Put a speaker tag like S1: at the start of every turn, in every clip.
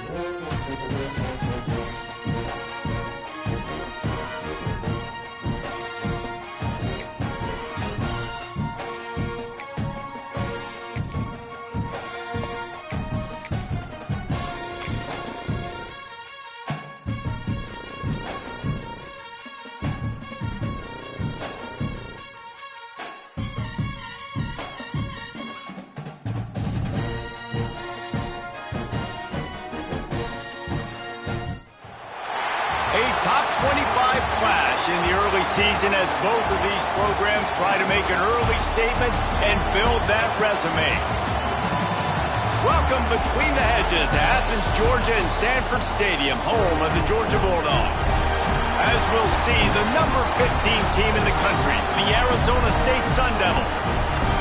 S1: A top 25 clash in the early season as both of these programs try to make an early statement and build that resume. Welcome between the hedges to Athens, Georgia and Sanford Stadium, home of the Georgia Bulldogs. As we'll see, the number 15 team in the country, the Arizona State Sun Devils,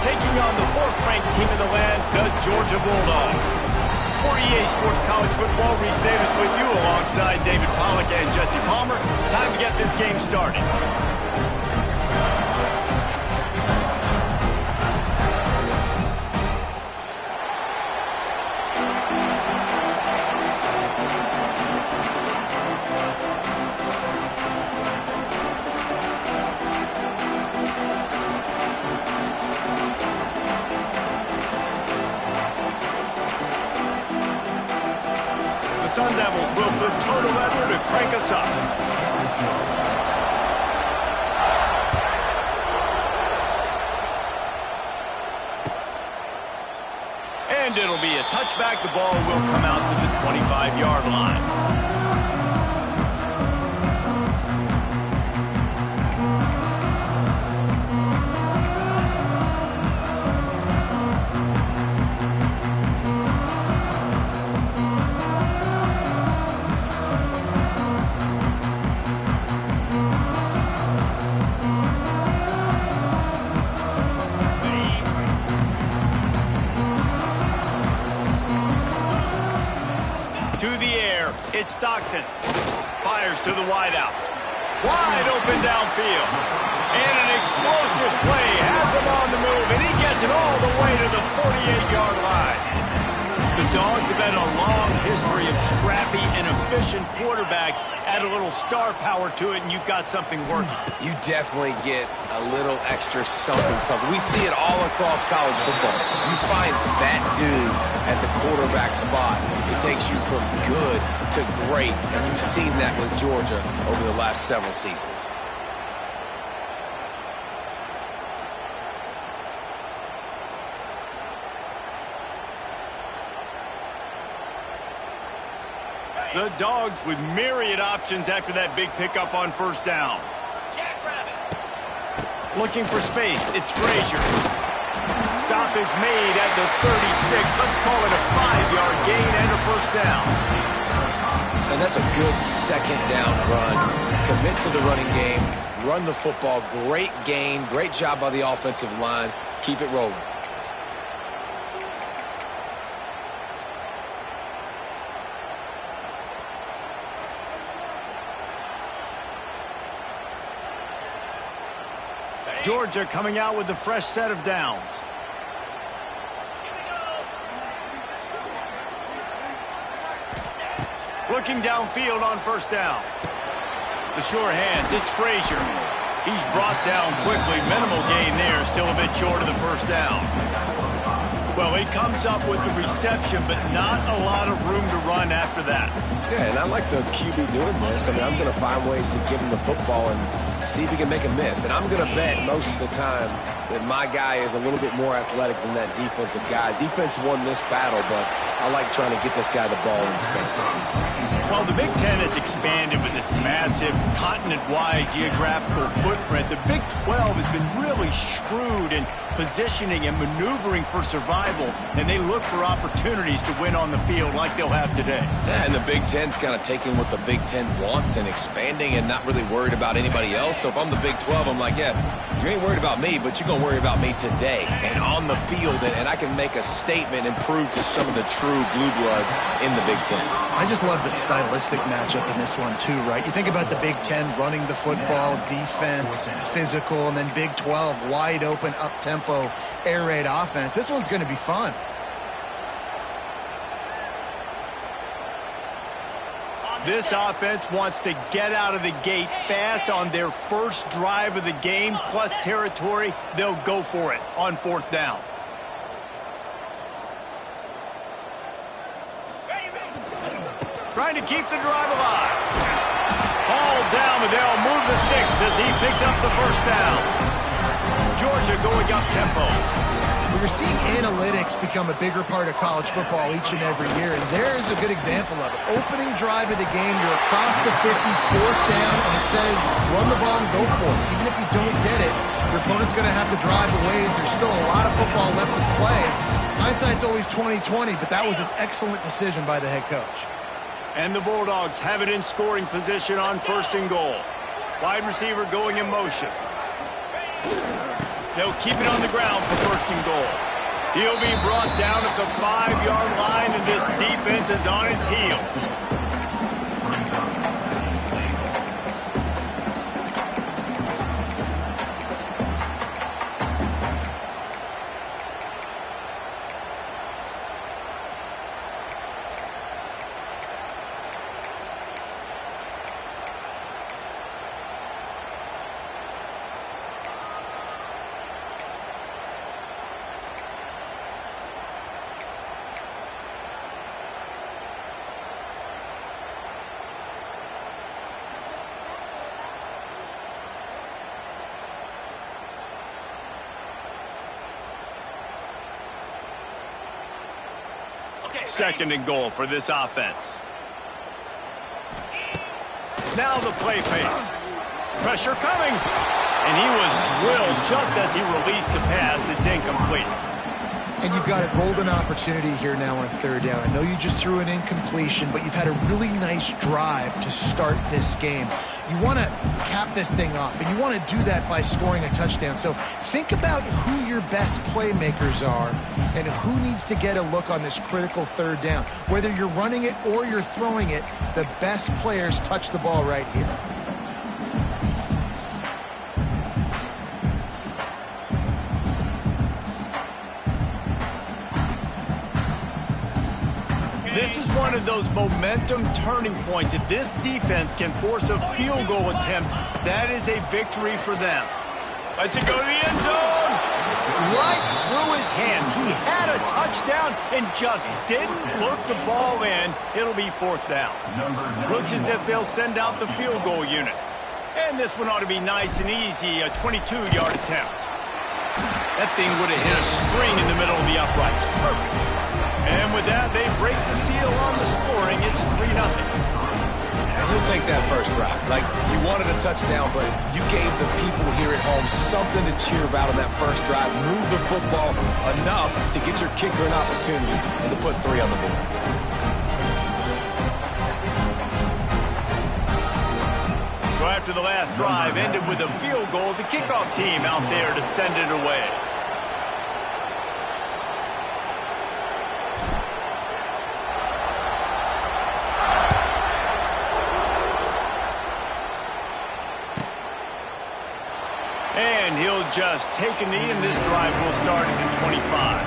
S1: taking on the 4th-ranked team in the land, the Georgia Bulldogs. For EA Sports College Football, Reese Davis with you alongside David Pollack and Jesse Palmer. Time to get this game started. The Sun Devils will put total leather to crank us up. And it'll be a touchback. The ball will come out to the 25-yard line. It's Stockton. Fires to the wideout. Wide open downfield. And an explosive play. Has him on the move, and he gets it all the way to the 48-yard line. The Dogs have had a long history of scrappy and efficient quarterbacks. Add a little star power to it, and you've got something working.
S2: You definitely get a little extra something. We see it all across college football. You find that dude at the quarterback spot. It takes you from good to great, and you've seen that with Georgia over the last several seasons.
S1: The Dogs with myriad options after that big pickup on first down. Looking for space, it's Frazier. Stop is made at the 36. Let's call it a 5-yard gain and a first down.
S2: And that's a good second down run. Commit to the running game, run the football. Great gain, great job by the offensive line. Keep it rolling.
S1: Georgia coming out with a fresh set of downs. Looking downfield on first down. The sure hands, it's Frazier. He's brought down quickly. Minimal gain there, still a bit short of the first down. Well, he comes up with the reception, but not a lot of room to run after that.
S2: Yeah, and I like the QB doing this. I mean, I'm going to find ways to give him the football and see if he can make a miss. And I'm going to bet most of the time that my guy is a little bit more athletic than that defensive guy. Defense won this battle, but I like trying to get this guy the ball in space.
S1: Well, the Big Ten has expanded with this massive continent-wide geographical footprint. The Big 12 has been really shrewd in positioning and maneuvering for survival, and they look for opportunities to win on the field like they'll have today.
S2: Yeah, and the Big Ten's kind of taking what the Big Ten wants and expanding and not really worried about anybody else. So if I'm the Big 12, I'm like, yeah, you ain't worried about me, but you're going to worry about me today and on the field, and I can make a statement and prove to some of the true blue bloods in the Big Ten.
S3: I just love the stylistic matchup in this one too, right? You think about the Big Ten running the football, defense, physical, and then Big 12 wide open, up-tempo, air raid offense. This one's going to be fun.
S1: This offense wants to get out of the gate fast on their first drive of the game, plus territory. They'll go for it on 4th down. Trying to keep the drive alive. Ball down, but they'll move the sticks as he picks up the 1st down. Georgia going up tempo.
S3: Well, you're seeing analytics become a bigger part of college football each and every year, and there is a good example of it. Opening drive of the game, you're across the 50, 4th down, and it says run the ball and go for it. Even if you don't get it, your opponent's going to have to drive a ways. There's still a lot of football left to play. Hindsight's always 20/20, but that was an excellent decision by the head coach.
S1: And the Bulldogs have it in scoring position on 1st and goal. Wide receiver going in motion. They'll keep it on the ground for 1st and goal. He'll be brought down at the 5-yard line, and this defense is on its heels. Second and goal for this offense. Now the play fake. Pressure coming. And he was drilled just as he released the pass. It's incomplete.
S3: And you've got a golden opportunity here now on 3rd down. I know you just threw an incompletion, but you've had a really nice drive to start this game. You want to cap this thing off, and you want to do that by scoring a touchdown. So think about who your best playmakers are and who needs to get a look on this critical 3rd down. Whether you're running it or you're throwing it, the best players touch the ball right here.
S1: This is one of those momentum turning points. If this defense can force a field goal attempt, that is a victory for them. Let's it go to the end zone. Right through his hands. He had a touchdown and just didn't look the ball in. It'll be 4th down. Looks as if they'll send out the field goal unit. And this one ought to be nice and easy, a 22-yard attempt. That thing would have hit a string in the middle of the uprights. Perfect. And with that, they break the seal on the scoring. It's 3-0.
S2: And he'll take that first drive. Like, you wanted a touchdown, but you gave the people here at home something to cheer about on that first drive. Move the football enough to get your kicker an opportunity and to put 3 on the board.
S1: So after the last drive ended with a field goal, the kickoff team out there to send it away. And he'll just take a knee, and this drive will start at the 25.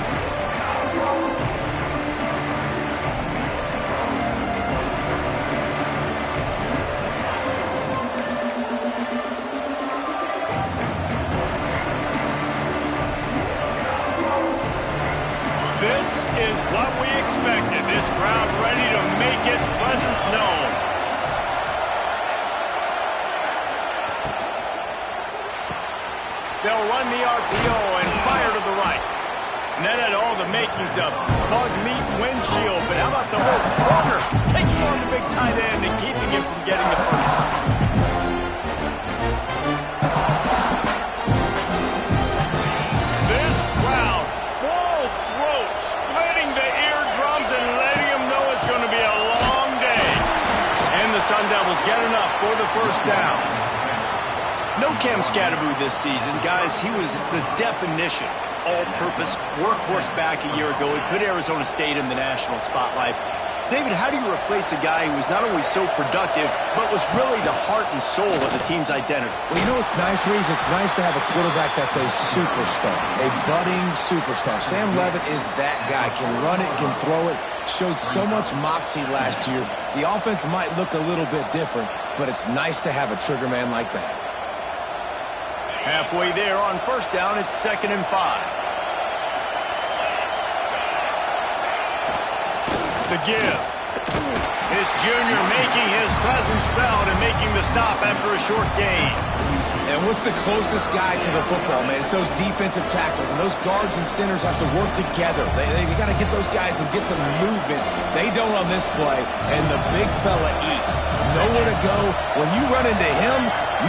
S1: This is what we expected. This crowd ready to make its presence known. They'll run the RPO and fire to the right. And that had all the makings of bug meat windshield. But how about the whole corner taking on the big tight end and keeping him from getting the first? This crowd, full throat, splitting the eardrums and letting him know it's going to be a long day. And the Sun Devils get enough for the 1st down. No Cam Skattebo this season. Guys, he was the definition, all-purpose workhorse back a year ago. He put Arizona State in the national spotlight. David, how do you replace a guy who was not only so productive, but was really the heart and soul of the team's identity?
S2: Well, you know what's nice, Reese? It's nice to have a quarterback that's a superstar, a budding superstar. Sam Levitt is that guy. Can run it, can throw it, showed so much moxie last year. The offense might look a little bit different, but it's nice to have a trigger man like that.
S1: Halfway there on first down, it's 2nd and 5. The give. This junior making his presence felt and making the stop after a short gain.
S2: And what's the closest guy to the football, man? It's those defensive tackles, and those guards and centers have to work together. They got to get those guys and get some movement. They don't on this play, and the big fella eats. Nowhere to go. When you run into him,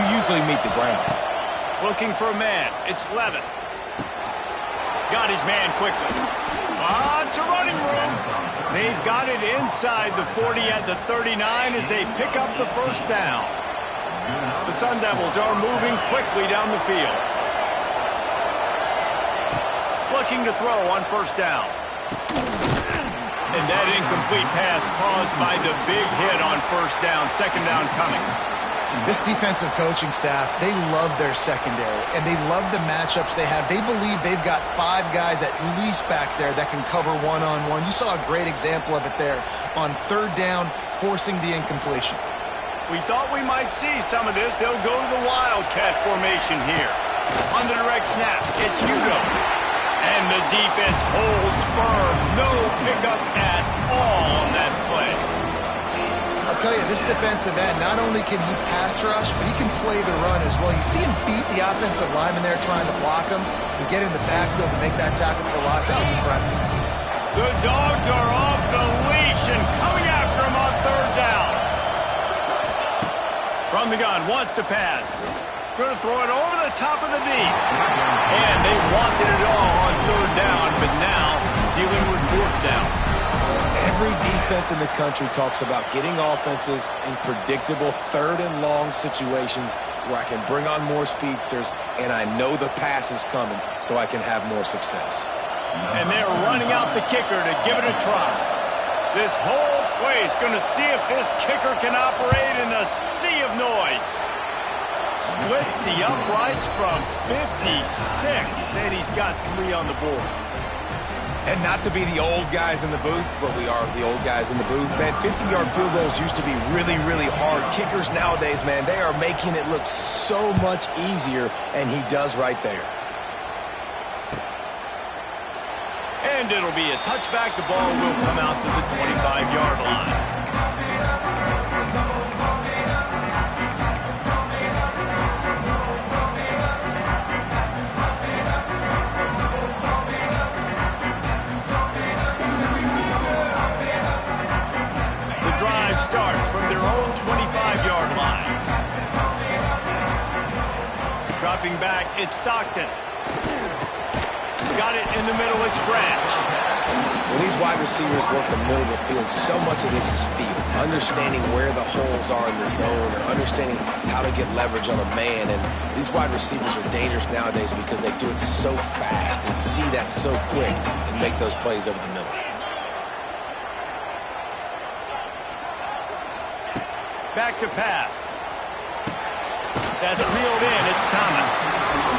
S2: you usually meet the ground.
S1: Looking for a man. It's Levitt. Got his man quickly. It's a running room. They've got it inside the 40 at the 39 as they pick up the first down. The Sun Devils are moving quickly down the field. Looking to throw on first down. And that incomplete pass caused by the big hit on first down. 2nd down coming.
S3: This defensive coaching staff, they love their secondary, and they love the matchups they have. They believe they've got 5 guys at least back there that can cover one-on-one. You saw a great example of it there on 3rd down, forcing the incompletion.
S1: We thought we might see some of this. They'll go to the Wildcat formation here. On the direct snap, it's Hugo. And the defense holds firm. No pickup at all on that play.
S3: I'll tell you, this defensive end, not only can he pass rush, but he can play the run as well. You see him beat the offensive lineman there trying to block him and get in the backfield to make that tackle for loss. That was impressive.
S1: The Dogs are off the leash and coming after him on 3rd down. From the gun, wants to pass. Going to throw it over the top of the deep. And they wanted it all on 3rd down, but now dealing with 4th down.
S2: Every defense in the country talks about getting offenses in predictable 3rd and long situations where I can bring on more speedsters and I know the pass is coming so I can have more success.
S1: And they're running out the kicker to give it a try. This whole play is going to see if this kicker can operate in a sea of noise. Splits the uprights from 56, and he's got 3 on the board.
S2: And not to be the old guys in the booth, but we are the old guys in the booth. Man, 50-yard field goals used to be really, really hard. Kickers nowadays, man, they are making it look so much easier, and he does right there.
S1: And it'll be a touchback. The ball will come out to the 25-yard line. Starts from their own 25-yard line. Dropping back, it's Stockton. Got it in the middle, it's Branch.
S2: When these wide receivers work the middle of the field, so much of this is feel. Understanding where the holes are in the zone or understanding how to get leverage on a man. And these wide receivers are dangerous nowadays because they do it so fast and see that so quick and make those plays over the middle.
S1: Back to pass. That's reeled in. It's Thomas.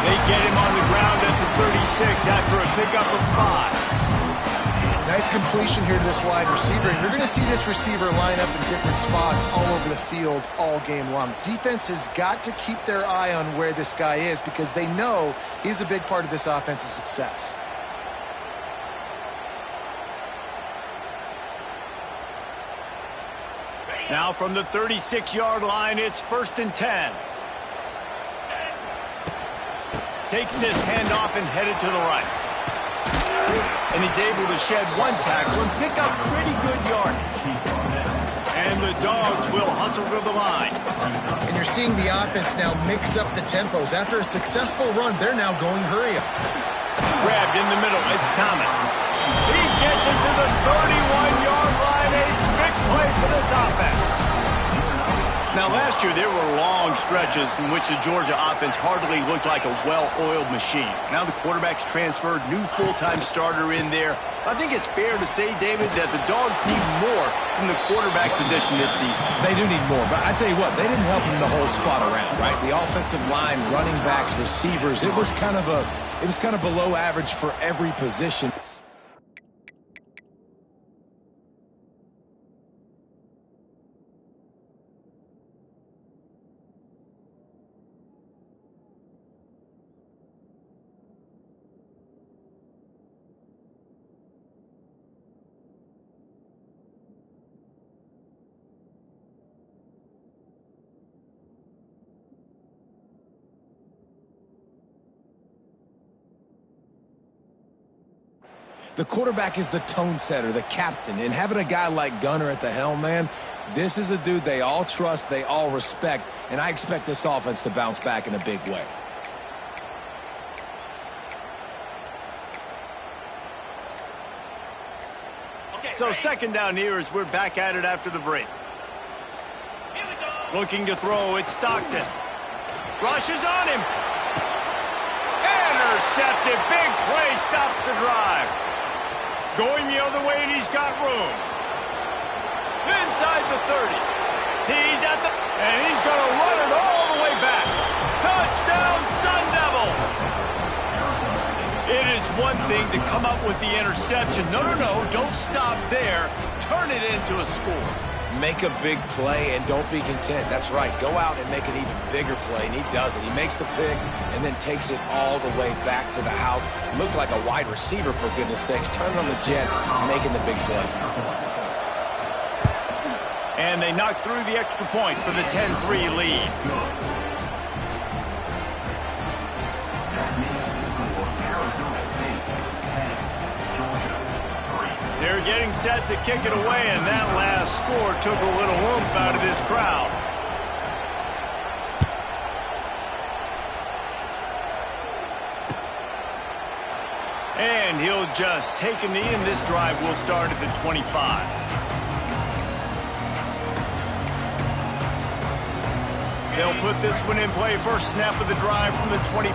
S1: They get him on the ground at the 36 after a pickup of 5.
S3: Nice completion here to this wide receiver. And you're going to see this receiver line up in different spots all over the field all game long. Defense has got to keep their eye on where this guy is because they know he's a big part of this offense's success.
S1: Now from the 36-yard line, it's 1st and 10. Takes this handoff and headed to the right. And he's able to shed 1 tackle and pick up pretty good yardage. And the Dogs will hustle to the line.
S3: And you're seeing the offense now mix up the tempos. After a successful run, they're now going hurry up.
S1: Grabbed in the middle, it's Thomas. He gets it to the 31-yard line. A big play for this offense. Now, last year, there were long stretches in which the Georgia offense hardly looked like a well-oiled machine. Now the quarterback's transferred, new full-time starter in there. I think it's fair to say, David, that the Dogs need more from the quarterback position this season.
S2: They do need more, but I tell you what, they didn't help them the whole spot around, right? The offensive line, running backs, receivers, it was kind of below average for every position. The quarterback is the tone setter, the captain, and having a guy like Gunner at the helm, man, this is a dude they all trust, they all respect, and I expect this offense to bounce back in a big way.
S1: So second down here as we're back at it after the break. Looking to throw, it's Stockton. Rushes on him. Intercepted, big play, stops the drive. Going the other way, and he's got room. Inside the 30. He's at the... And he's going to run it all the way back. Touchdown, Sun Devils! It is one thing to come up with the interception. No, don't stop there. Turn it into a score.
S2: Make a big play and don't be content. That's right. Go out and make an even bigger play, and he does it. He makes the pick and then takes it all the way back to the house. Looked like a wide receiver, for goodness sakes. Turning on the Jets, making the big play.
S1: And they knock through the extra point for the 10-3 lead. They're getting set to kick it away, and that last score took a little oomph out of this crowd. And he'll just take a knee, and this drive will start at the 25. They'll put this one in play. First snap of the drive from the 25.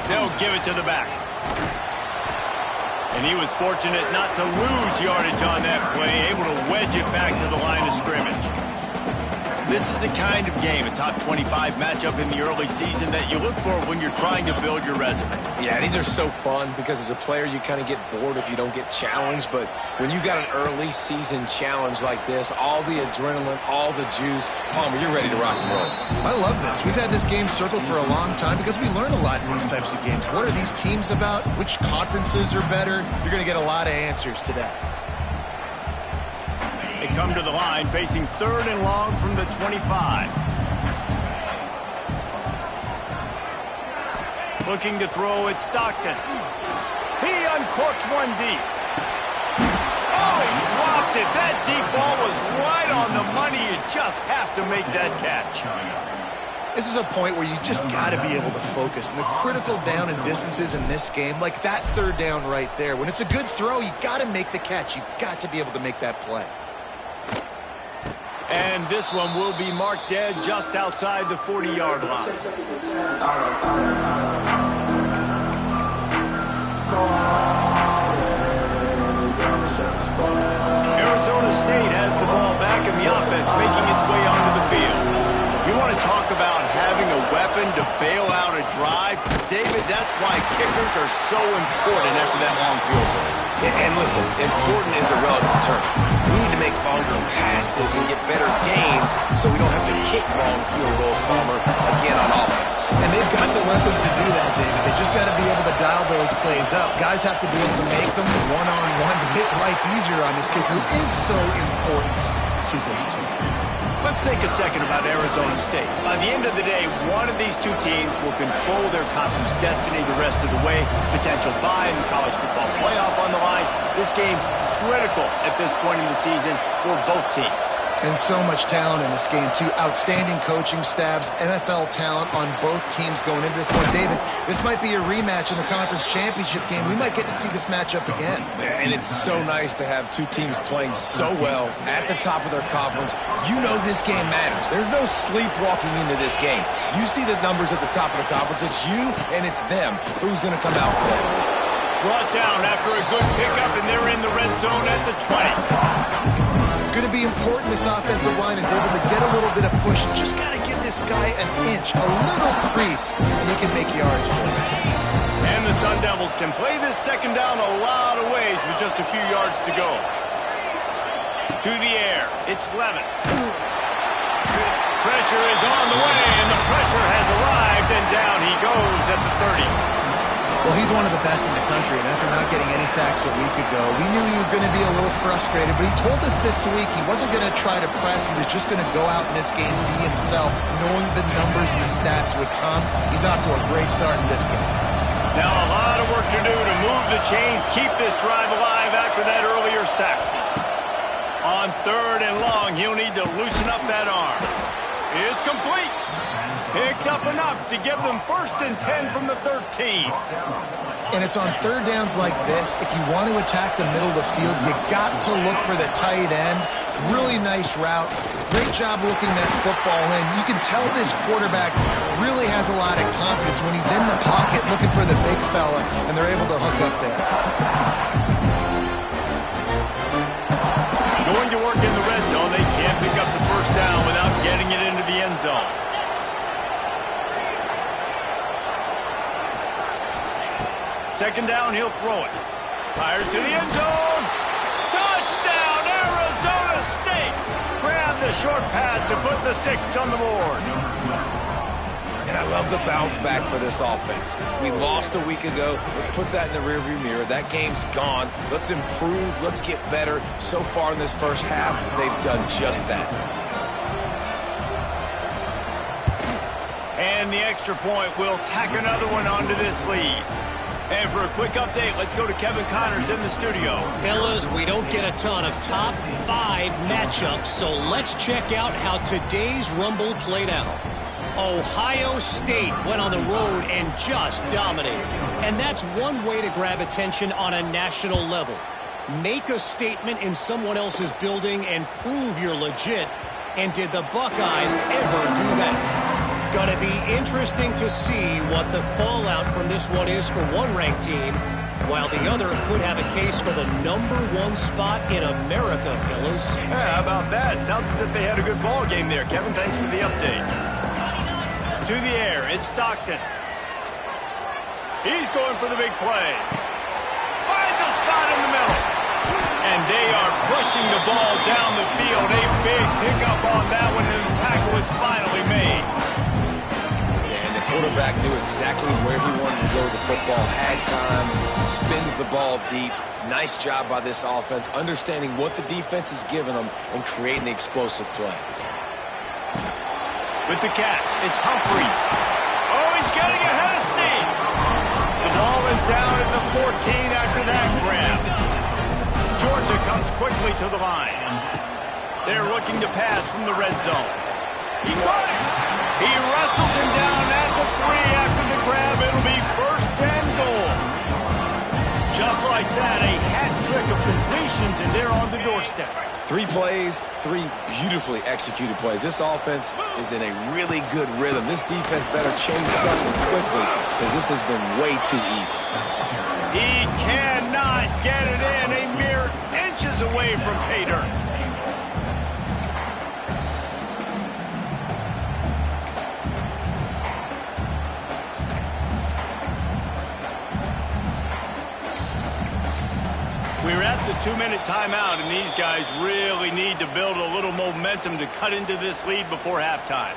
S1: They'll give it to the back. And he was fortunate not to lose yardage on that play, able to wedge it back to the line of scrimmage. This is the kind of game, a top 25 matchup in the early season, that you look for when you're trying to build your resume.
S2: Yeah, these are so fun because as a player, you kind of get bored if you don't get challenged. But when you got an early season challenge like this, all the adrenaline, all the juice, Palmer, you're ready to rock and roll.
S3: I love this. We've had this game circled for a long time because we learn a lot in these types of games. What are these teams about? Which conferences are better? You're going to get a lot of answers today.
S1: They come to the line facing third and long from the 25. Looking to throw, it's Stockton. He uncorks one deep. Oh, he dropped it. That deep ball was right on the money. You just have to make that catch.
S3: This is a point where you just got to be able to focus. And the critical down and distances in this game, like that third down right there, when it's a good throw, you got to make the catch. You've got to be able to make that play.
S1: And this one will be marked dead just outside the 40-yard line. Arizona State has the ball back in the offense, making its way onto the field. You want to talk about having a weapon to bail out a drive? David, that's why kickers are so important after that long field goal.
S2: And listen, important is a relative term. We need to make longer passes and get better gains so we don't have to kick long field goals, Palmer, again on offense.
S3: And they've got the weapons to do that, David. They just got to be able to dial those plays up. Guys have to be able to make them one-on-one to make life easier on this kicker, who is so important to this team.
S1: Let's think a second about Arizona State. By the end of the day, one of these two teams will control their conference destiny the rest of the way. Potential bye in the college football playoff on the line. This game critical at this point in the season for both teams.
S3: And so much talent in this game, too. Outstanding coaching staffs, NFL talent on both teams going into this one. David, this might be a rematch in the conference championship game. We might get to see this matchup again.
S2: And it's so nice to have two teams playing so well at the top of their conference. You know this game matters. There's no sleepwalking into this game. You see the numbers at the top of the conference. It's you and it's them. Who's going to come out today?
S1: Brought down after a good pickup, and they're in the red zone at the 20.
S3: It's going to be important this offensive line is able to get a little bit of push. Just got to give this guy an inch, a little crease, and he can make yards for him.
S1: And the Sun Devils can play this second down a lot of ways with just a few yards to go. To the air, it's Levin. Pressure is on the way, and the pressure has arrived, and down he goes at the 30.
S3: Well, he's one of the best in the country, and after not getting any sacks a week ago, we knew he was going to be a little frustrated, but he told us this week he wasn't going to try to press. He was just going to go out in this game, be himself, knowing the numbers and the stats would come. He's off to a great start in this game.
S1: Now a lot of work to do to move the chains, keep this drive alive after that earlier sack. On 3rd and long, he'll need to loosen up that arm. It's complete. Picks up enough to give them 1st and 10 from the 13.
S3: And it's on 3rd downs like this. If you want to attack the middle of the field, you got to look for the tight end. Really nice route. Great job looking that football in. You can tell this quarterback really has a lot of confidence when he's in the pocket looking for the big fella, and they're able to hook up there.
S1: Going to work in the red zone. They can't pick up the 1st down without getting it into the end zone. Second down, he'll throw it. Fires to the end zone. Touchdown, Arizona State. Grab the short pass to put the 6 on the board.
S2: And I love the bounce back for this offense. We lost a week ago. Let's put that in the rearview mirror. That game's gone. Let's improve. Let's get better. So far in this first half, they've done just that.
S1: And the extra point will tack another one onto this lead. And for a quick update, let's go to Kevin Connors in the studio.
S4: Fellas, we don't get a ton of top 5 matchups, so let's check out how today's Rumble played out. Ohio State went on the road and just dominated. And that's one way to grab attention on a national level. Make a statement in someone else's building and prove you're legit. And did the Buckeyes ever do that? Gonna be interesting to see what the fallout from this one is for one ranked team, while the other could have a case for the #1 spot in America, fellas.
S1: Yeah, how about that? Sounds as if they had a good ball game there. Kevin, thanks for the update. To the air, it's Stockton. He's going for the big play. Finds a spot in the middle. And they are pushing the ball down the field. A big pickup on that one, and the tackle is finally made.
S2: Quarterback knew exactly where he wanted to go with the football, had time, spins the ball deep. Nice job by this offense, understanding what the defense is giving them and creating the explosive play.
S1: With the catch, it's Humphries. Oh, he's getting ahead of steam. The ball is down at the 14 after that grab. Georgia comes quickly to the line. They're looking to pass from the red zone. He got it. He wrestles him down at the 3 after the grab. It'll be 1st and goal. Just like that, a hat trick of completions, and they're on the doorstep.
S2: 3 plays, 3 beautifully executed plays. This offense is in a really good rhythm. This defense better change something quickly because this has been way too easy.
S1: He cannot get it in. A mere inches away from pay dirt. We're at the 2-minute timeout, and these guys really need to build a little momentum to cut into this lead before halftime.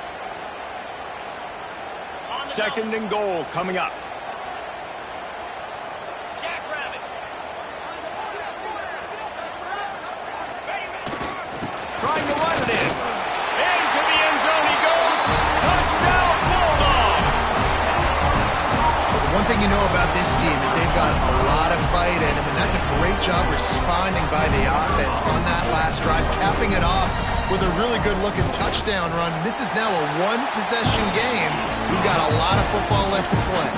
S1: 2nd and goal coming up. Trying to run it in. Into the end zone he goes. Touchdown, Bulldogs!
S3: One thing you know about this team is they've got a lot of fight in them, and that's a great job responding by the offense on that last drive, capping it off with a really good-looking touchdown run. This is now a one-possession game. We've got a lot of football left to play.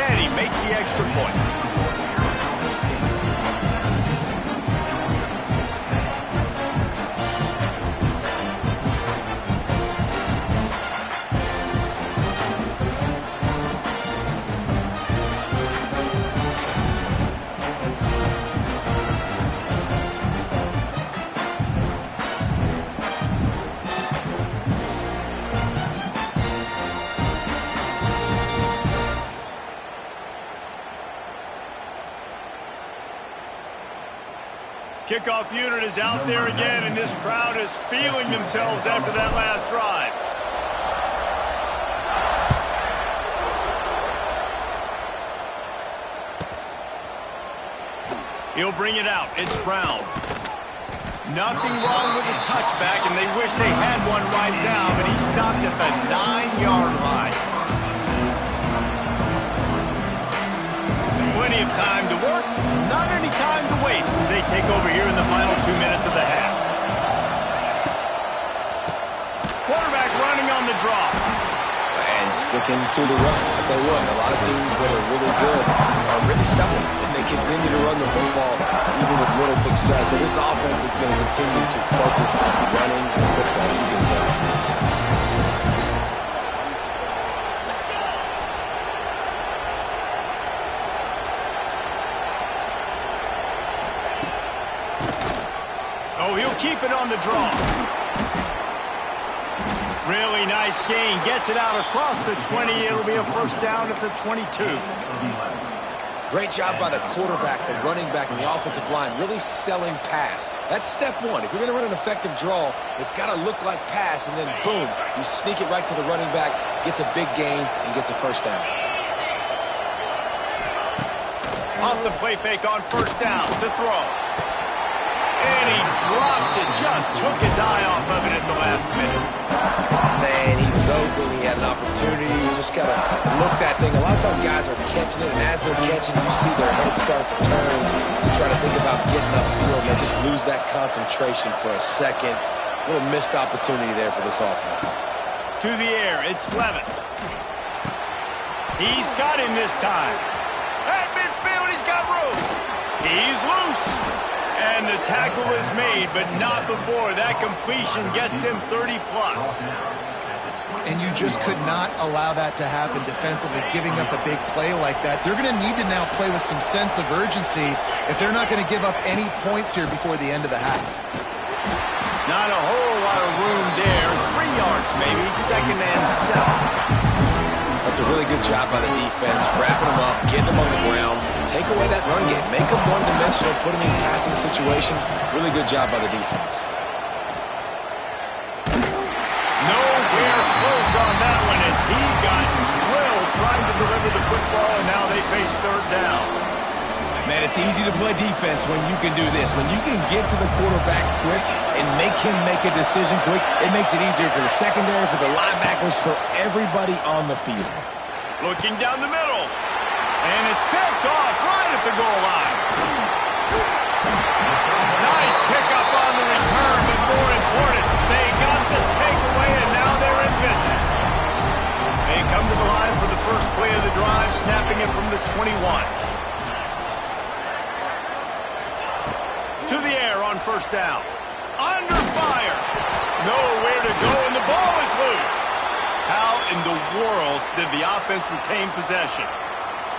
S1: And he makes the extra point. Kickoff unit is out there again, and this crowd is feeling themselves after that last drive. He'll bring it out. It's Brown. Nothing wrong with the touchback, and they wish they had one right now, but he stopped at the 9-yard line. Plenty of time to work, not any time to waste as they take over here in the final 2 minutes of the half. Quarterback running on the draw.
S2: And sticking to the run. I'll tell you what, a lot of teams that are really good are really stubborn, and they continue to run the football even with little success. So this offense is going to continue to focus on running the football, you can tell.
S1: Oh, he'll keep it on the draw. Really nice gain. Gets it out across the 20. It'll be a first down at the 22.
S2: Great job by the quarterback, the running back, and the offensive line really selling pass. That's step one. If you're going to run an effective draw, it's got to look like pass, and then boom, you sneak it right to the running back, gets a big gain, and gets a first down.
S1: Off the play fake on first down to throw. And he drops it. Just took his eye off of it at the last minute.
S2: Man, he was open. He had an opportunity. You just got to look that thing. A lot of times guys are catching it, and as they're catching, you see their head start to turn to try to think about getting upfield, and they just lose that concentration for a second. A little missed opportunity there for this offense.
S1: To the air, it's Levitt. He's got him this time. At midfield, he's got room. He's loose. And the tackle is made, but not before. That completion gets him 30-plus.
S3: And you just could not allow that to happen defensively, giving up a big play like that. They're going to need to now play with some sense of urgency if they're not going to give up any points here before the end of the half.
S1: Not a whole lot of room there. 3 yards, maybe. Second and 7.
S2: That's a really good job by the defense, wrapping them up, getting them on the ground, take away that run game, make them one-dimensional, put them in passing situations. Really good job by the defense.
S1: Nowhere close on that one as he got drilled trying to deliver the football, and now they face third down.
S2: Man, it's easy to play defense when you can do this. When you can get to the quarterback quick and make him make a decision quick, it makes it easier for the secondary, for the linebackers, for everybody on the field.
S1: Looking down the middle. And it's picked off right at the goal line. Nice pickup on the return, but more important, they got the takeaway, and now they're in business. They come to the line for the first play of the drive, snapping it from the 21. To the air on first down. Under fire. Nowhere to go, and the ball is loose. How in the world did the offense retain possession?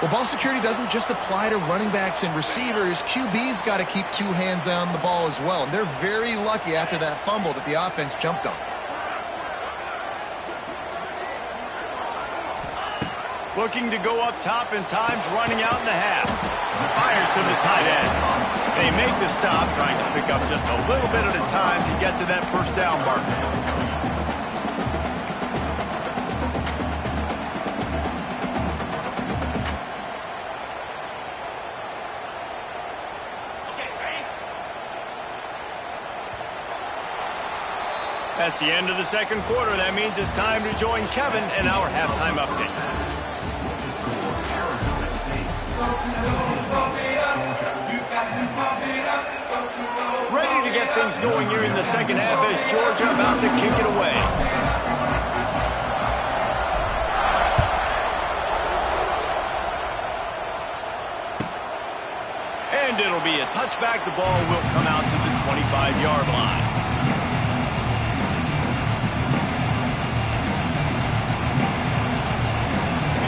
S3: Well, ball security doesn't just apply to running backs and receivers. QB's got to keep 2 hands on the ball as well. And they're very lucky after that fumble that the offense jumped on.
S1: Looking to go up top, and time's running out in the half. Fires to the tight end. They make the stop, trying to pick up just a little bit at a time to get to that first down marker. That's the end of the second quarter. That means it's time to join Kevin in our halftime update. Ready to get things things going here in the second half as Georgia about to kick it away. And it'll be a touchback. The ball will come out to the 25-yard line.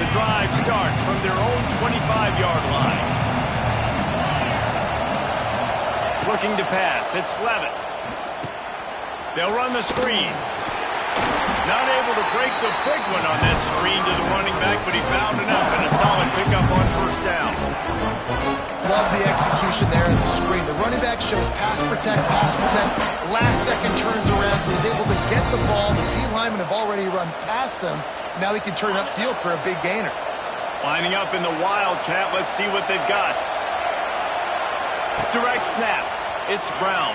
S1: The drive starts from their own 25-yard line. Looking to pass. It's Levitt. They'll run the screen. Not able to break the big one on that screen to the running back, but he found enough and a solid pickup on first down.
S3: Love the execution there in the screen. The running back shows pass protect. Last second turns around, so he's able to get the ball. The D linemen have already run past him. Now he can turn upfield for a big gainer.
S1: Lining up in the Wildcat. Let's see what they've got. Direct snap. It's Brown.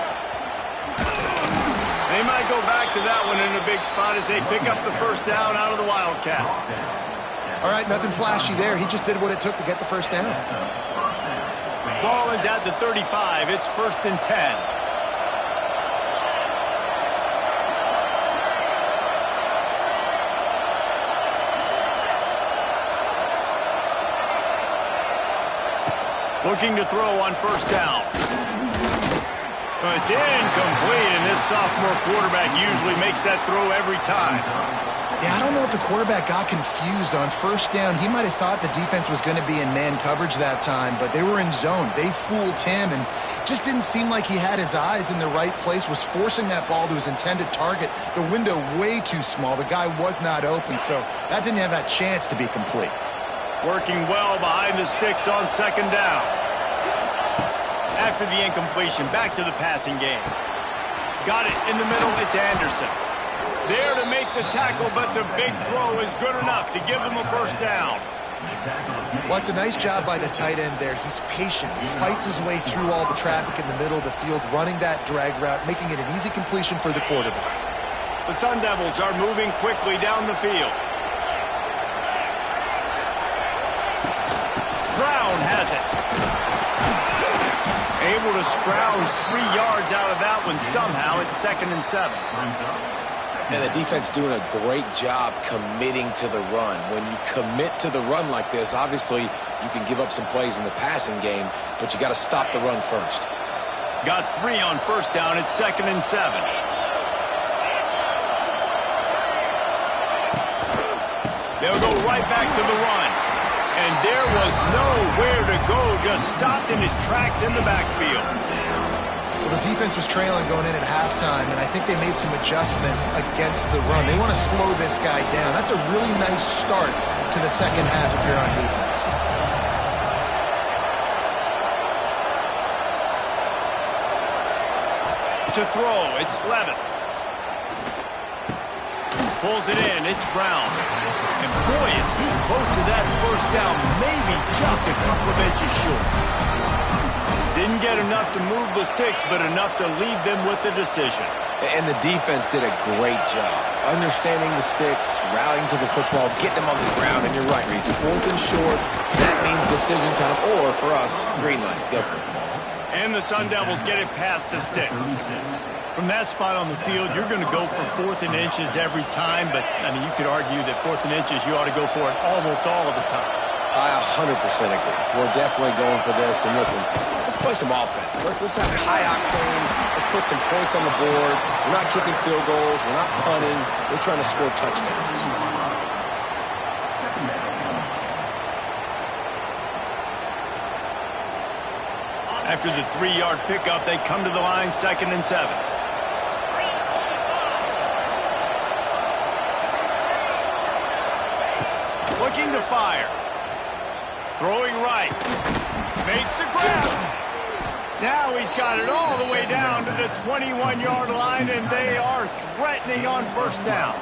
S1: They might go back to that one in a big spot as they pick up the first down out of the Wildcat.
S3: All right, nothing flashy there. He just did what it took to get the first down.
S1: Ball is at the 35. It's 1st and 10. Looking to throw on first down. It's incomplete, and this sophomore quarterback usually makes that throw every time.
S3: Yeah, I don't know if the quarterback got confused on first down. He might have thought the defense was going to be in man coverage that time, but they were in zone. They fooled him, and just didn't seem like he had his eyes in the right place, was forcing that ball to his intended target. The window way too small. The guy was not open, so that didn't have that chance to be complete.
S1: Working well behind the sticks on second down. After the incompletion, back to the passing game. Got it in the middle, it's Anderson. There to make the tackle, but the big throw is good enough to give them a first down.
S3: Well, it's a nice job by the tight end there. He's patient. He fights his way through all the traffic in the middle of the field, running that drag route, making it an easy completion for the quarterback.
S1: The Sun Devils are moving quickly down the field. Brown has it. Able to scrounge 3 yards out of that one somehow. It's 2nd and 7.
S2: And the defense doing a great job committing to the run. When you commit to the run like this, obviously you can give up some plays in the passing game, but you got to stop the run first.
S1: Got 3 on first down. It's 2nd and 7. They'll go right back to the run. And there was nowhere to go, just stopped in his tracks in the backfield.
S3: Well, the defense was trailing going in at halftime, and I think they made some adjustments against the run. They want to slow this guy down. That's a really nice start to the second half if you're on defense.
S1: To throw, it's Levitt. Pulls it in, it's Brown. And boy, is he close to that first down, maybe just a couple of inches short. Didn't get enough to move the sticks, but enough to leave them with the decision.
S2: And the defense did a great job understanding the sticks, rallying to the football, getting them on the ground. And you're right, Reese, 4th and short, that means decision time, or for us, green line, go for it.
S1: And the Sun Devils get it past the sticks. From that spot on the field, you're going to go for 4th and inches every time, but, I mean, you could argue that 4th and inches, you ought to go for it almost all of the time.
S2: I 100% agree. We're definitely going for this, and listen, let's play some offense. Let's have high octane. Let's put some points on the board. We're not kicking field goals. We're not punting. We're trying to score touchdowns.
S1: After the 3-yard pickup, they come to the line, 2nd and 7. Looking to fire. Throwing right. Makes the grab. Now he's got it all the way down to the 21-yard line, and they are threatening on first down.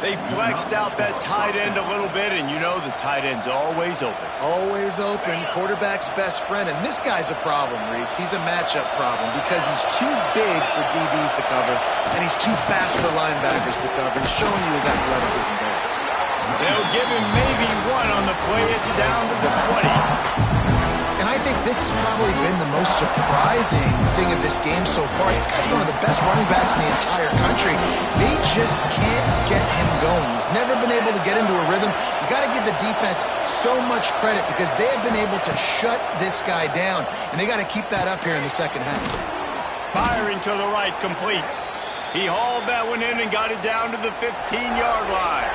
S1: They flexed out that tight end a little bit, and you know the tight end's always open.
S3: Always open, quarterback's best friend. And this guy's a problem, Reese. He's a matchup problem because he's too big for DBs to cover, and he's too fast for linebackers to cover. He's showing you his athleticism there.
S1: They'll give him maybe one on the play. It's down to the 20.
S3: And I think this has probably been the most surprising thing of this game so far. This guy's one of the best running backs in the entire country. They just can't get him going. He's never been able to get into a rhythm. You got to give the defense so much credit because they have been able to shut this guy down, and they got to keep that up here in the second half.
S1: Firing to the right, complete. He hauled that one in and got it down to the 15-yard line.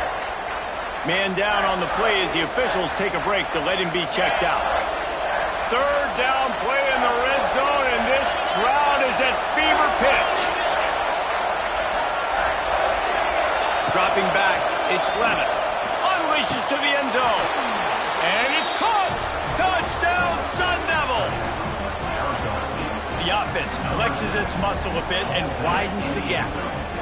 S1: Man down on the play as the officials take a break to let him be checked out. Third down play in the red zone, and this crowd is at fever pitch. Dropping back, it's Levitt. Unleashes to the end zone. And it's caught. Touchdown, Sun Devils. The offense flexes its muscle a bit and widens the gap.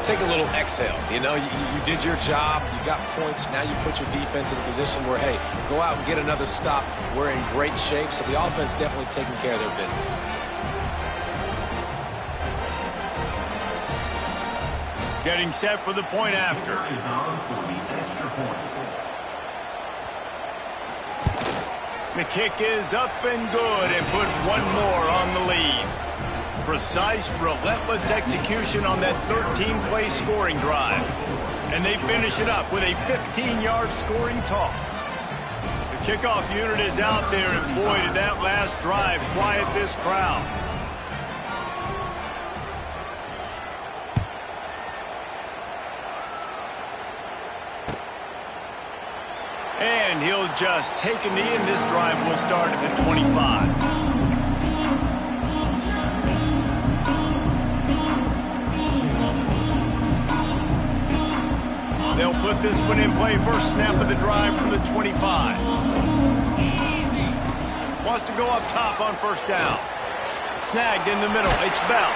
S2: Take a little exhale. You know, you did your job. You got points. Now you put your defense in a position where, hey, go out and get another stop. We're in great shape. So the offense definitely taking care of their business.
S1: Getting set for the point after. The kick is up and good and put one more on the lead. Precise, relentless execution on that 13-play scoring drive. And they finish it up with a 15-yard scoring toss. The kickoff unit is out there, and boy, did that last drive quiet this crowd. And he'll just take a knee, and this drive will start at the 25. They'll put this one in play. First snap of the drive from the 25. Wants to go up top on first down. Snagged in the middle. It's Bell.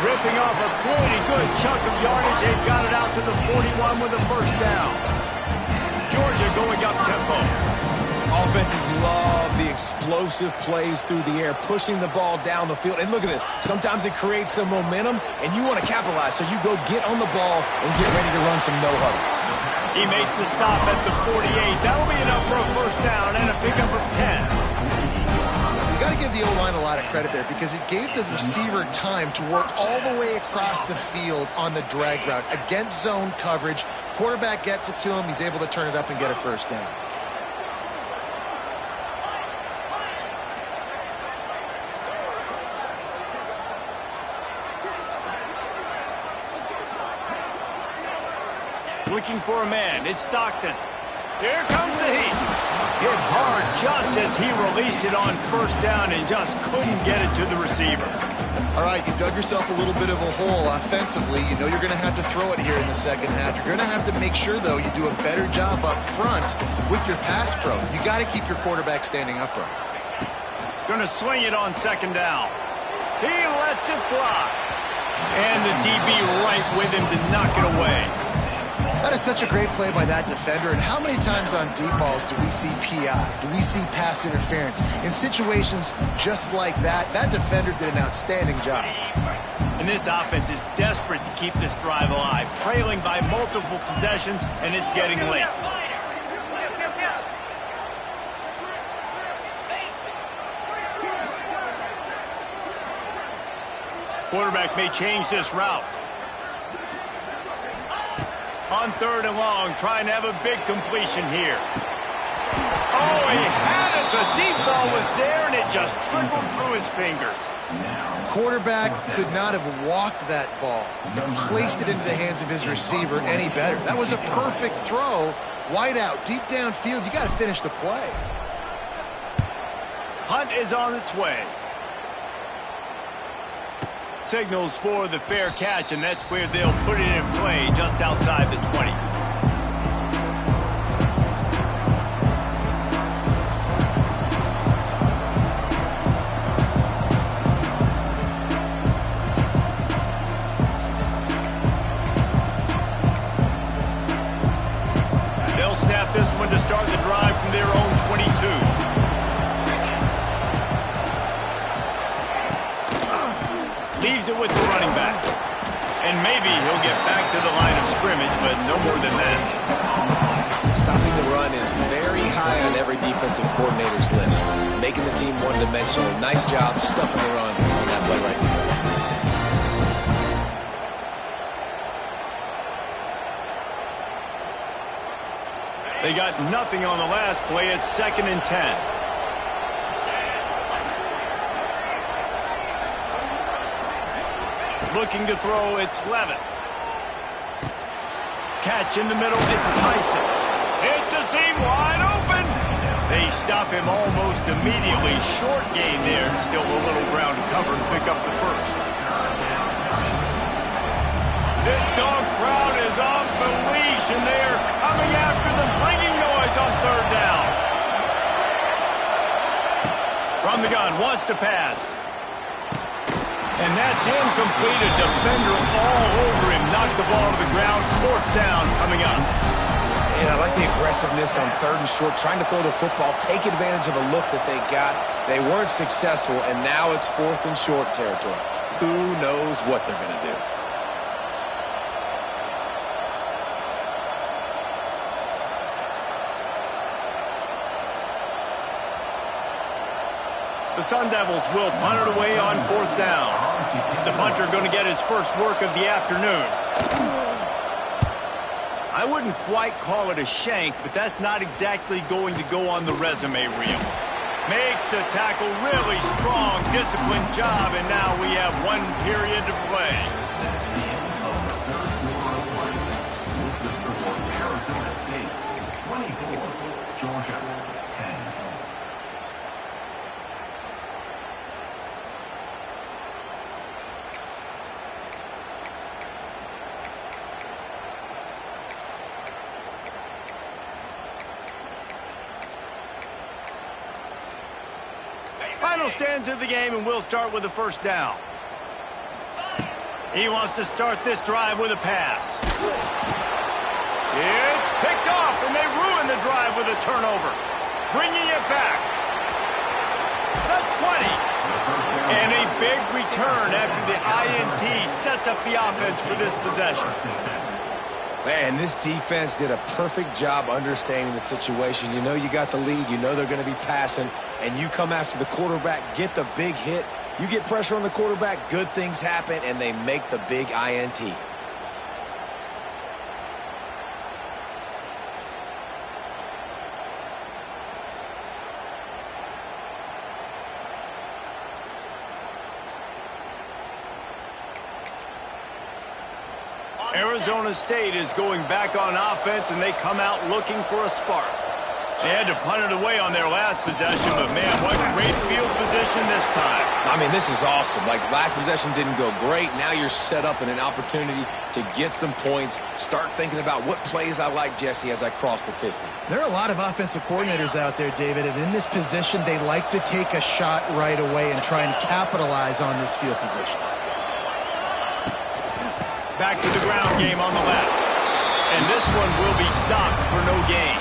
S1: Ripping off a pretty good chunk of yardage. They've got it out to the 41 with a first down. Georgia going up tempo.
S2: Offenses love the explosive plays through the air, pushing the ball down the field. And look at this. Sometimes it creates some momentum, and you want to capitalize. So you go get on the ball and get ready to run some no-huddle.
S1: He makes the stop at the 48. That'll be enough for a first down and a pickup of 10.
S3: You got to give the O-line a lot of credit there because it gave the receiver time to work all the way across the field on the drag route against zone coverage. Quarterback gets it to him. He's able to turn it up and get a first down.
S1: Looking for a man. It's Stockton. Here comes the heat. Hit hard just as he released it on first down and just couldn't get it to the receiver.
S3: All right, you've dug yourself a little bit of a hole offensively. You know you're going to have to throw it here in the second half. You're going to have to make sure, though, you do a better job up front with your pass pro. You got to keep your quarterback standing upright.
S1: Going to swing it on second down. He lets it fly. And the DB right with him to knock it away.
S3: That is such a great play by that defender. And how many times on deep balls do we see PI? Do we see pass interference? In situations just like that, that defender did an outstanding job.
S1: And this offense is desperate to keep this drive alive, trailing by multiple possessions, and it's getting late. Quarterback may change this route. On third and long, trying to have a big completion here. Oh, he had it. The deep ball was there, and it just trickled through his fingers.
S3: Quarterback could not have walked that ball and placed it into the hands of his receiver any better. That was a perfect throw. Wide out, deep downfield. You got to finish the play.
S1: Hunt is on its way. Signals for the fair catch, and that's where they'll put it in play just outside the 20. They'll snap this one to start the drive from their own 22. Leaves it with the running back. And maybe he'll get back to the line of scrimmage, but no more than that.
S2: Stopping the run is very high on every defensive coordinator's list. Making the team one-dimensional. Nice job stuffing the run on that play right there.
S1: They got nothing on the last play. It's 2nd and 10. Looking to throw, it's Levitt. Catch in the middle, it's Tyson. It's a seam wide open. They stop him almost immediately. Short gain there. Still a little ground to cover and pick up the first. This dog crowd is off the leash, and they are coming after them, making noise on 3rd down. From the gun, wants to pass. And that's incomplete. A defender all over him. Knocked the ball to the ground. 4th down coming up.
S2: And I like the aggressiveness on 3rd and short, trying to throw the football, take advantage of a look that they got. They weren't successful, and now it's 4th and short territory. Who knows what they're going to do?
S1: The Sun Devils will punt it away on 4th down. The punter going to get his first work of the afternoon. I wouldn't quite call it a shank, but that's not exactly going to go on the resume reel. Makes the tackle really strong, disciplined job, and now we have 1 period to play.
S5: Arizona State 24, Georgia 10.
S1: Final stands of the game, and we'll start with the 1st down. He wants to start this drive with a pass. It's picked off, and they ruin the drive with a turnover. Bringing it back. The 20. And a big return after the INT sets up the offense for this possession.
S2: Man, this defense did a perfect job understanding the situation. You know you got the lead. You know they're going to be passing. And you come after the quarterback, get the big hit. You get pressure on the quarterback, good things happen, and they make the big INT.
S1: Arizona State is going back on offense, and they come out looking for a spark. They had to punt it away on their last possession, but man, what great field position this time.
S2: I mean, this is awesome. Like, last possession didn't go great. Now you're set up in an opportunity to get some points. Start thinking about what plays I like, Jesse, as I cross the 50.
S3: There are a lot of offensive coordinators out there, David, and in this position, they like to take a shot right away and try and capitalize on this field position.
S1: Back to the ground game on the left. And this one will be stopped for no gain.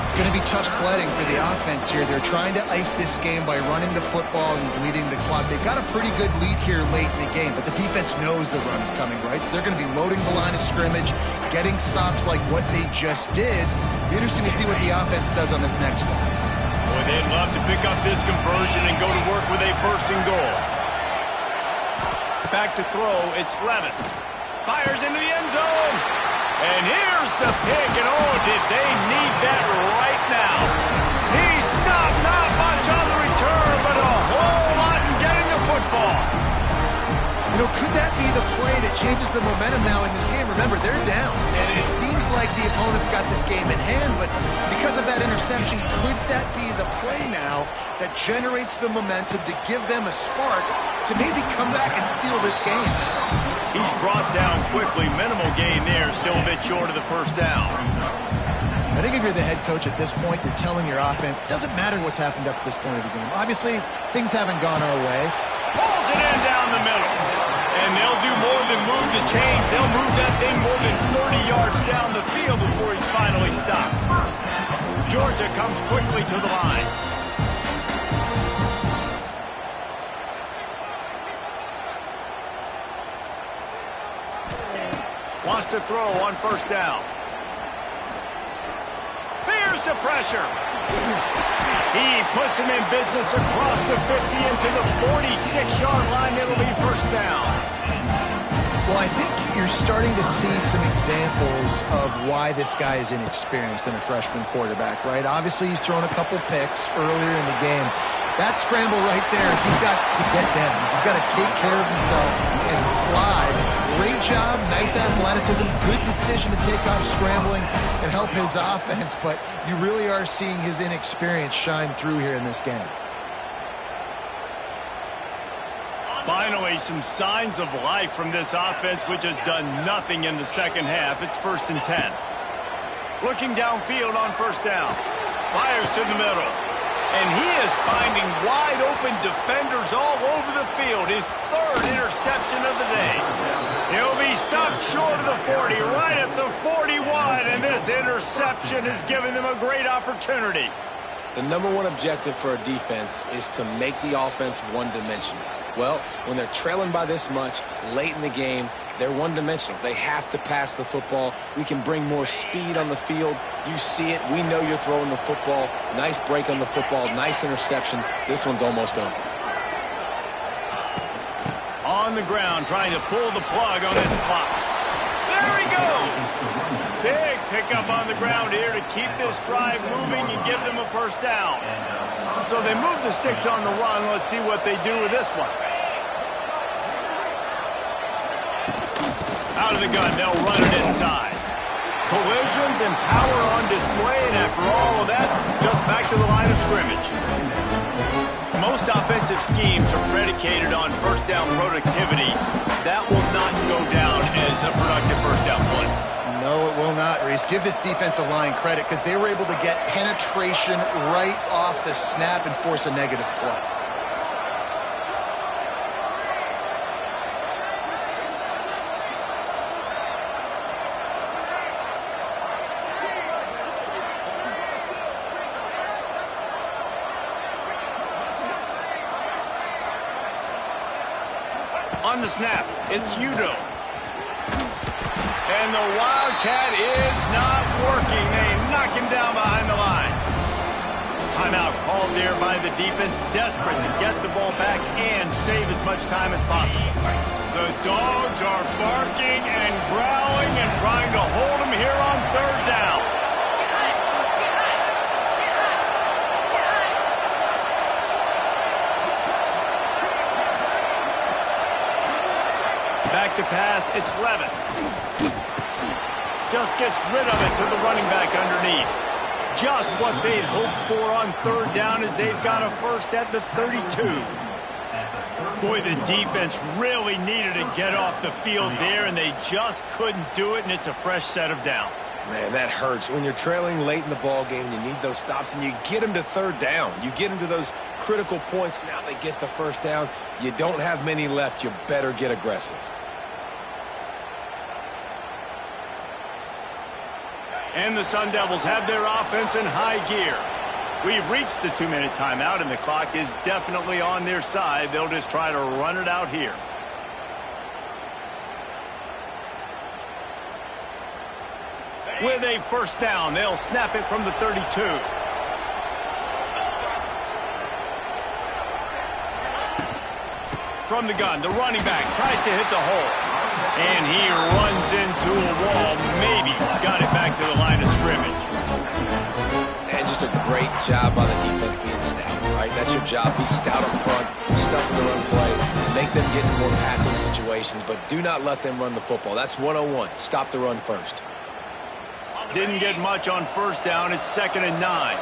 S3: It's going to be tough sledding for the offense here. They're trying to ice this game by running the football and bleeding the clock. They've got a pretty good lead here late in the game, but the defense knows the run's coming, right? So they're going to be loading the line of scrimmage, getting stops like what they just did. Be interesting to see what the offense does on this next one.
S1: Boy, they'd love to pick up this conversion and go to work with a 1st and goal. Back to throw, it's Levitt. Fires into the end zone. And here's the pick, and oh, did they need that right now. He stopped, not much on the return, but a whole lot in getting the football.
S3: You know, could that be the play that changes the momentum now in this game? Remember, they're down, and it seems like the opponent's got this game in hand, but because of that interception, could that be the play now that generates the momentum to give them a spark to maybe come back and steal this game?
S1: He's brought down quickly. Minimal gain there. Still a bit short of the 1st down.
S3: I think if you're the head coach at this point, you're telling your offense, it doesn't matter what's happened up to this point of the game. Obviously, things haven't gone our way.
S1: Pulls it in down the middle. And they'll do more than move the chains. They'll move that thing more than 30 yards down the field before he's finally stopped. Georgia comes quickly to the line. Wants to throw on 1st down. Here's the pressure. He puts him in business across the 50 into the 46-yard line. It'll be first down.
S3: Well, I think you're starting to see some examples of why this guy is inexperienced in a freshman quarterback, right? Obviously, he's thrown a couple picks earlier in the game. That scramble right there, he's got to get down. He's got to take care of himself and slide. Great job, nice athleticism, good decision to take off scrambling and help his offense, but you really are seeing his inexperience shine through here in this game.
S1: Finally, some signs of life from this offense, which has done nothing in the second half. It's 1st and 10. Looking downfield on first down. Fires to the middle. And he is finding wide-open defenders all over the field. His 3rd interception of the day. He'll be stopped short of the 40, right at the 41, and this interception has given them a great opportunity.
S2: The #1 objective for a defense is to make the offense one-dimensional. Well, when they're trailing by this much late in the game, they're one-dimensional. They have to pass the football. We can bring more speed on the field. You see it. We know you're throwing the football. Nice break on the football. Nice interception. This one's almost over.
S1: On the ground, trying to pull the plug on this clock. There he goes. Big pickup on the ground here to keep this drive moving and give them a first down. So they move the sticks on the run. Let's see what they do with this one. Out of the gun, they'll run it inside. Collisions and power on display, and after all of that, just back to the line of scrimmage. Most offensive schemes are predicated on first down productivity. That will not go down as a productive first down play.
S3: No, it will not, Reese. Give this defensive line credit because they were able to get penetration right off the snap and force a negative play.
S1: On the snap, it's Udo. And the Wildcat is not working. They knock him down behind the line. Timeout called there by the defense, desperate to get the ball back and save as much time as possible. The Dogs are barking and growling and trying to hold him here on 3rd down. Back to pass, it's Levitt. Just gets rid of it to the running back underneath. Just what they'd hoped for on 3rd down as they've got a first at the 32. Boy, the defense really needed to get off the field there, and they just couldn't do it, and it's a fresh set of downs.
S2: Man, that hurts. When you're trailing late in the ball game, you need those stops, and you get them to 3rd down. You get them to those critical points. Now they get the first down. You don't have many left. You better get aggressive.
S1: And the Sun Devils have their offense in high gear. We've reached the 2-minute timeout, and the clock is definitely on their side. They'll just try to run it out here. With a first down, they'll snap it from the 32. From the gun, the running back tries to hit the hole. And he runs into a wall. Maybe got it back to the line of scrimmage.
S2: And just a great job by the defense being stout, right? That's your job. Be stout up front, stuff in the run play, make them get in more passing situations, but do not let them run the football. That's 101. Stop the run first.
S1: Didn't get much on first down. It's 2nd and 9.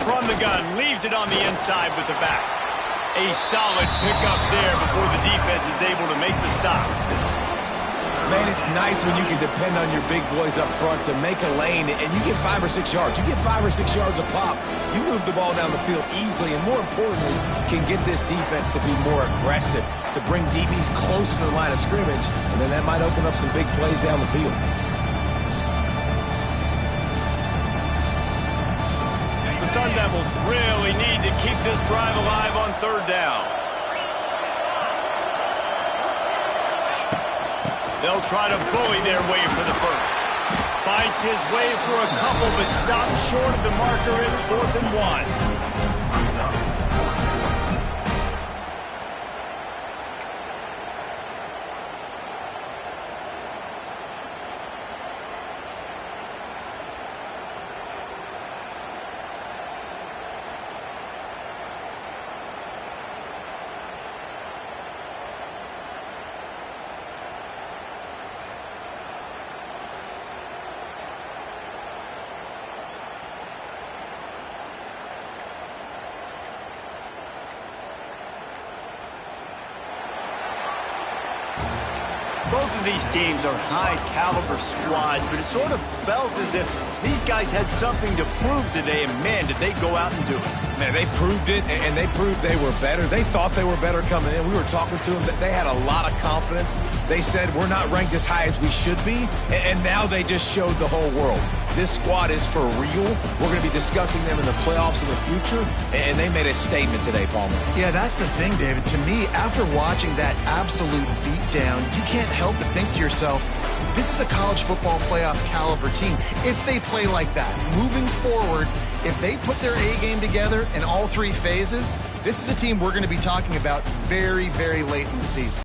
S1: From the gun, leaves it on the inside with the back. A solid pickup there before the defense is able to make the stop.
S2: Man, it's nice when you can depend on your big boys up front to make a lane, and you get 5 or 6 yards. You get 5 or 6 yards a pop. You move the ball down the field easily, and more importantly, can get this defense to be more aggressive, to bring DBs close to the line of scrimmage, and then that might open up some big plays down the field.
S1: The Sun Devils really need to keep this drive alive on 3rd down. They'll try to bully their way for the first. Fights his way for a couple, but stops short of the marker. It's 4th and 1. Both of these teams are high-caliber squads, but it sort of felt as if these guys had something to prove today, and man, did they go out and do it.
S2: Man, they proved it, and they proved they were better. They thought they were better coming in. We were talking to them. They had a lot of confidence. They said, we're not ranked as high as we should be, and now they just showed the whole world. This squad is for real. We're going to be discussing them in the playoffs in the future, and they made a statement today, Palmer.
S3: Yeah, that's the thing, David. To me, after watching that absolute beatdown, you can't help but think to yourself, this is a college football playoff caliber team. If they play like that, moving forward, if they put their A game together in all three phases, this is a team we're going to be talking about very, very late in the season.